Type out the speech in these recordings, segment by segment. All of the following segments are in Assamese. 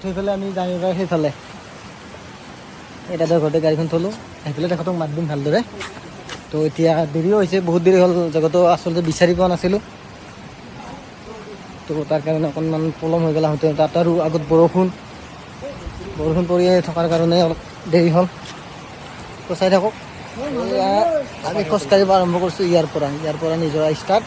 সেইফালে আমি জানি পাই সেইফালে এটা ঘৰতে গাড়ীখন থলোঁ সেইফালে তেখেতক মাত দিম ভালদৰে তো এতিয়া দেৰিও হৈছে বহুত দেৰি হ'ল জেগাটো আচলতে বিচাৰি পোৱা নাছিলোঁ তো তাৰ কাৰণে অকণমান পলম হৈ গ'ল আহোঁতে তাত আৰু আগত বৰষুণ পৰিয়ে থকাৰ কাৰণে অলপ দেৰি হ'ল তো চাই থাকক আমি খোজকাঢ়িব আৰম্ভ কৰিছোঁ ইয়াৰ পৰা নিজৰা ষ্টাৰ্ট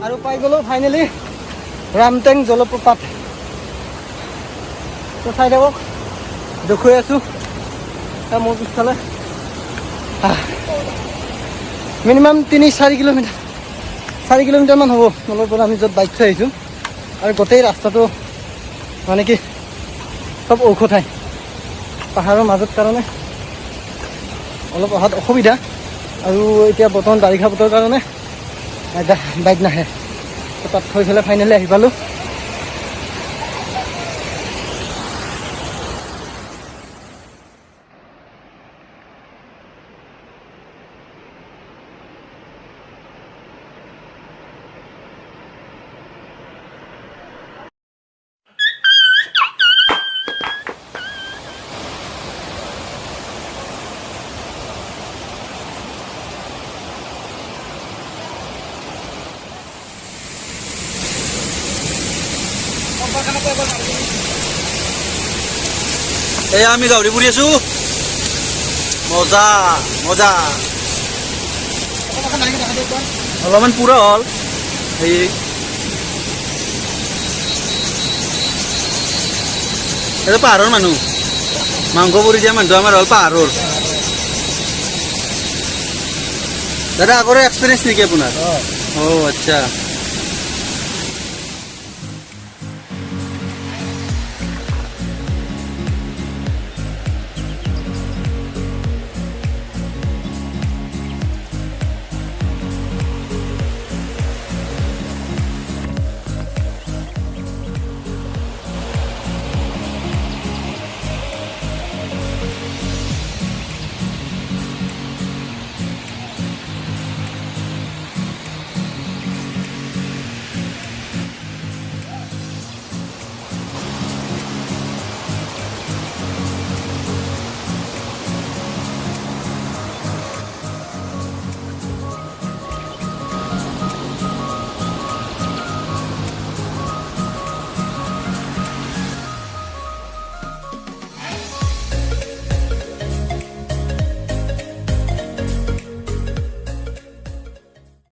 আৰু পাই গ'লো ফাইনেলি ৰামটেং জলপ্ৰপাত তো চাই থাকক দেখুৱাই আছোঁ মোৰ পিছফালে মিনিমাম 3-4 কিলোমিটাৰ 4 কিলোমিটাৰমান হ'ব মলৰ পৰা আমি য'ত বাইক থৈ আহিছোঁ আৰু গোটেই ৰাস্তাটো মানে কি চব ঔষধ ঠাই পাহাৰৰ মাজত কাৰণে অলপ অহাত অসুবিধা আৰু এতিয়া বৰ্তমান বাৰিষা বতৰৰ কাৰণে বাইক নাহে তাত থৈ পেলাই ফাইনেলি আহি পালোঁ এয়া আমি গাহৰি পুৰি আছো মজা মজা অলপমান পুৰা হ'ল এই এইটো পাহাৰৰ মানুহ মাংস পুৰি দিয়া মানুহ আমাৰ হ'ল পাহাৰৰ দাদা আগৰে এক্সপিৰিয়েঞ্চ নেকি আপোনাৰ অঁ আচ্ছা